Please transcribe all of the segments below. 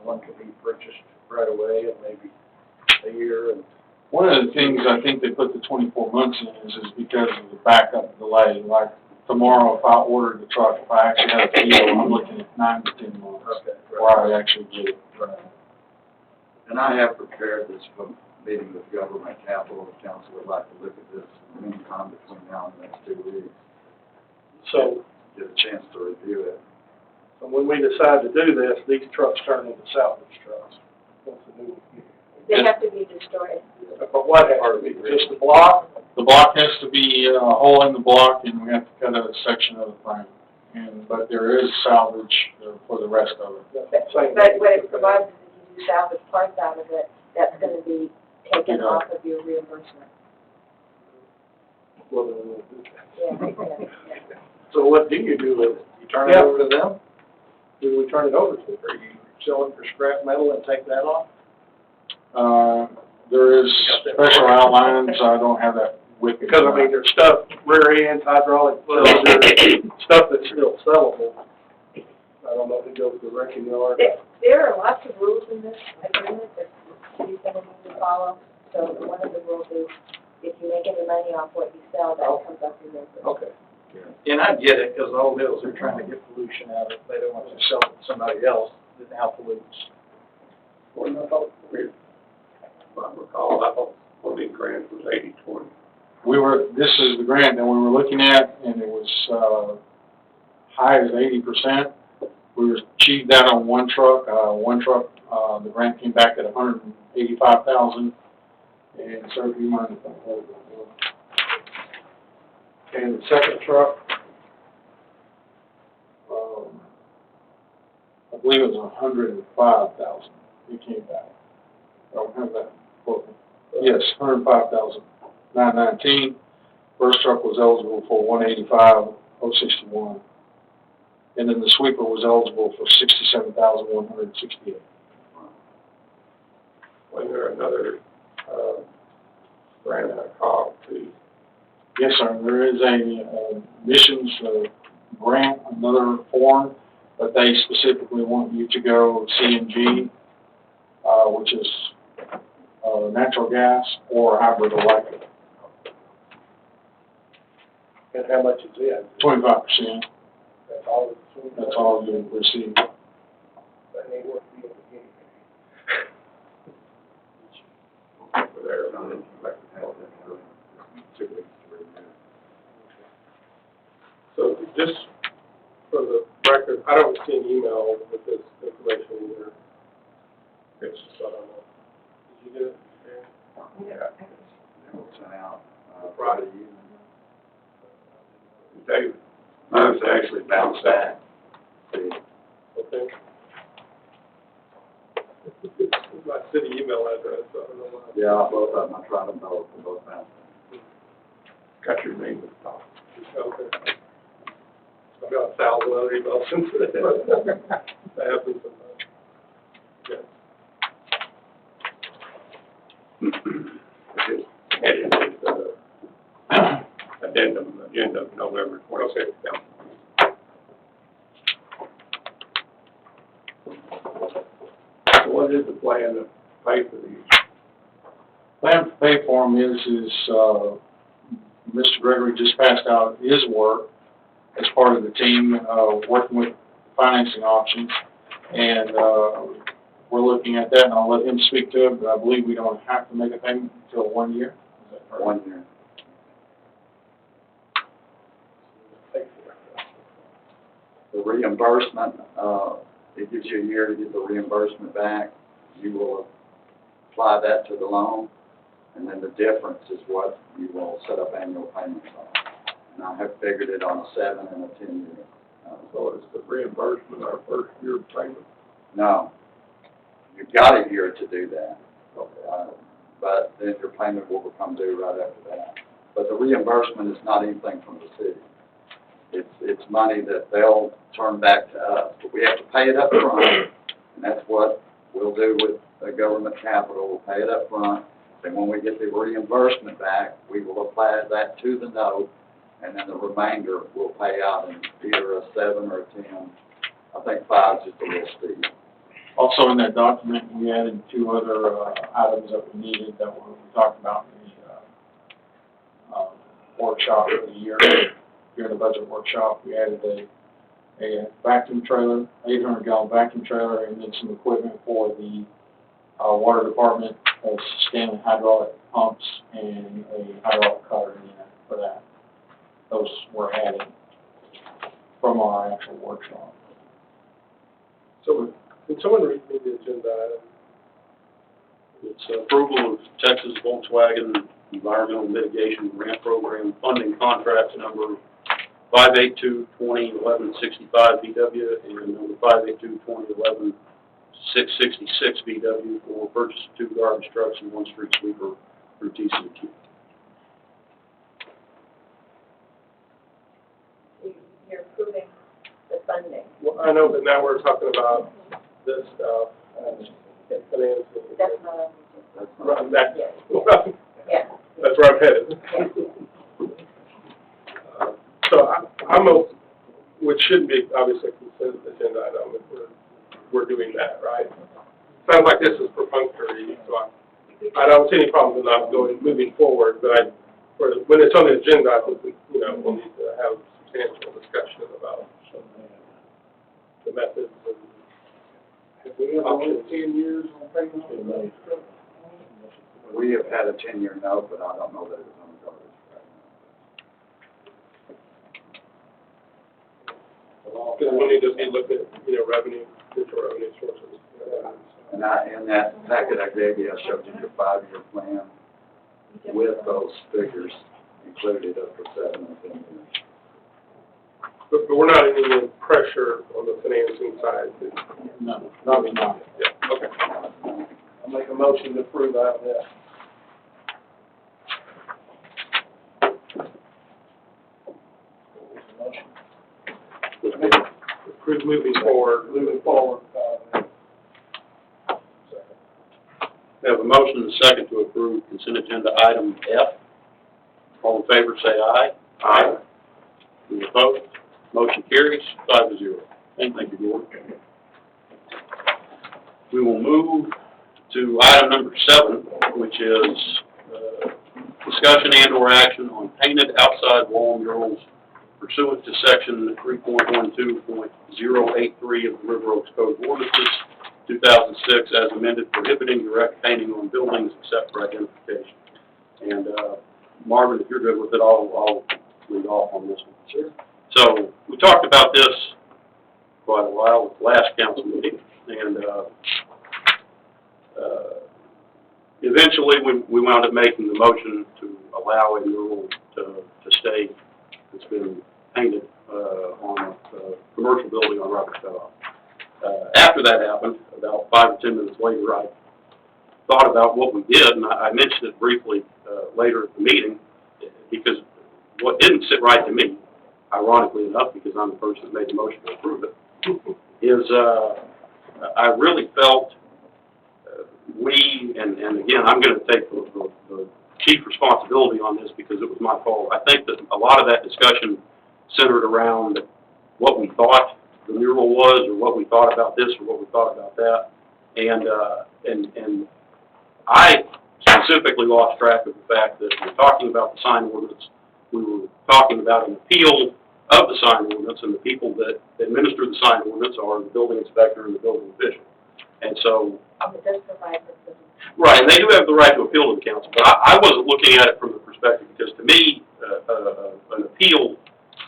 one could be purchased right away in maybe a year. And one of the things I think they put the 24 months in is because of the backup delay. Like tomorrow, if I ordered the truck, if I actually have a deal, I'm looking at 9 to 10 months before I actually get it. Right. And I have prepared this for meeting with government capital. The council would like to look at this in the meantime between now and the next 2 weeks. So, Get a chance to review it. so when we decide to do this, these trucks turn into salvage trucks. Once the new one. They have to be destroyed. But what has to be, just the block? The block has to be a hole in the block, and we have to cut out a section of the frame. But there is salvage for the rest of it. That's the same. But what it provides is if you do salvage parts out of it, that's gonna be taken off of your reimbursement. Well, then we'll do that. Yeah. So what do you do with it? You turn it Yeah. over to them? Who do we turn it over to? Or you sell it for scrap metal and take that off? There is special outlines. I don't have that with me. Because, I mean, there's stuff, rear ends, hydraulic cylinders, stuff that's still sellable. I don't know if it goes to the wrecking yard. There are lots of rules in this agreement that you're gonna need to follow. So one of the rules is if you make any money off what you sell, that comes up in reimbursement. Okay. And I get it, because all mills are trying to get pollution out of it. They don't want to sell it to somebody else that now pollutes. Well, I thought, if I recall, I thought one of the grants was 80/20. This is the grant that we were looking at, and it was high as 80%. We achieved that on one truck. The grant came back at $185,000. And sir, do you mind if I hold that one? And the second truck, I believe it was $105,000. It came back. I don't have that quote. Yes, $105,919. First truck was eligible for $185,061. And then the sweeper was eligible for $67,168. Was there another, grant I called to? Yes, sir. There is a missions grant, another form, but they specifically want you to go CNG, which is natural gas or hybrid electric. And how much is it? 25%. That's all. That's all you receive. That ain't worth being a guinea pig. For their, so just for the record, I don't see an email with this information either. It's just, I don't know. Did you get it? Yeah. It was sent out Friday evening. David? Mine was actually bounced back. See, Okay. It's my city email address, so I don't know why. yeah, both of them, I tried them both, and both bounced back. Got your name at the top. Okay. I've got 1,000 other emails since then. That happens sometimes. Yeah. Addendum, agenda of November 26th. So what is the plan to pay for these? Plan to pay for them is Mr. Gregory just passed out his work as part of the team, working with financing options. And we're looking at that, and I'll let him speak to it, but I believe we don't have to make a payment until 1 year. Is that correct? 1 year. The reimbursement, it gives you a year to get the reimbursement back. You will apply that to the loan, and then the difference is what you will set up annual payments on. And I have figured it on a 7 and a 10 year. So is the reimbursement our first year payment? No, you've got a year to do that, Okay. but then your payment will become due right after that. But the reimbursement is not anything from the city. It's money that they'll turn back to us, but we have to pay it up front, and that's what we'll do with the government capital. We'll pay it up front, and when we get the reimbursement back, we will apply that to the note, and then the remainder we'll pay out in either a 7 or a 10. I think 5 is just a little steep. Also in that document, we added 2 other items that we needed that we talked about in the workshop of the year. During the budget workshop, we added a vacuum trailer, 800-gallon vacuum trailer, and then some equipment for the water department, standing hydraulic pumps and a hydraulic cutter unit for that. Those were added from our actual workshop. So, can someone read me the agenda item? It's approval of Texas Volkswagen Environmental Mitigation Grant Program funding contracts number 582-2011-65 VW and number 582-2011-666 VW for purchase of 2 garbage trucks and 1 street sweeper through TCEQ. You're approving the funding. Well, I know, but now we're talking about this stuff, financing. That's not, Right, that's, yeah, that's where I'm headed. yeah. So which should be obviously a consent agenda item if we're doing that, right? Sounds like this is perfunctory, so I don't see any problems with not moving forward, but when it's on the agenda, I think we'll need to have substantial discussion about the methods and. Have we ever waited 10 years on payment? We have had a 10-year note, but I don't know that it's on the garbage right now. Because we need to be looking at, revenue, future revenue sources. And in that packet I gave you, I showed you your 5-year plan with those figures included up for 7 and 10 years. But we're not in any pressure on the financing side. No, probably not. Yeah, okay. I'll make a motion to approve out of that. Approve moving forward. Moving forward, We have a motion and a second to approve consent agenda item F. All in favor, say aye. Aye. Any opposed? Motion carries 5-0. Thank you, Board. We will move to item number 7, which is discussion and/or action on painted outside wall murals pursuant to section 3.12.083 of the River Oaks Code of Ordinances, 2006, as amended, prohibiting direct painting on buildings except for identification. And Marvin, if you're good with it, I'll lead off on this one. Sure. So we talked about this quite a while at the last council meeting, and eventually we wound up making the motion to allow a mural to stay. It's been painted on a commercial building on Robert Cutoff. After that happened, about 5 or 10 minutes later, I thought about what we did, and I mentioned it briefly later at the meeting, because what didn't sit right to me, ironically enough, because I'm the person that made the motion to approve it, is I really felt and again, I'm going to take the chief responsibility on this because it was my fault. I think that a lot of that discussion centered around what we thought the mural was, or what we thought about this, or what we thought about that, and I specifically lost track of the fact that we're talking about the sign ordinance. We were talking about an appeal of the sign ordinance, and the people that administer the sign ordinance are the building inspector and the building official. And so, It does provide for the. right, and they do have the right to appeal to the council, but I wasn't looking at it from the perspective, because to me, an appeal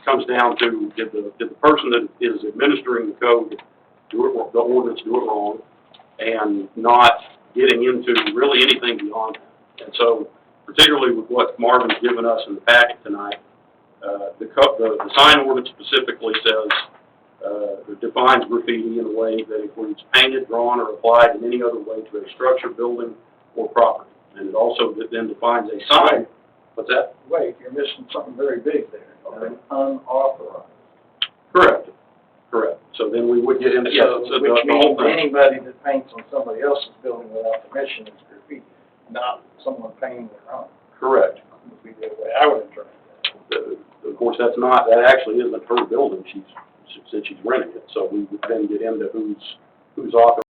comes down to, did the person that is administering the code do it, the ordinance do it wrong, and not getting into really anything beyond that. And so, particularly with what Marvin's given us in the packet tonight, the sign ordinance specifically says, it defines graffiti in a way that includes painted, drawn, or applied in any other way to a structure, building, or property. And it also then defines a sign. What's that? Wait, you're missing something very big there. Okay. Unauthorized. Correct. Correct. So then we would get into, yes, So, the which whole means thing. anybody that paints on somebody else's building without permission is graffiti, not someone painting their own. Correct. Would be the way I would interpret that. Of course, that actually isn't her building. Since she's renting it. So we would then get into who's authorized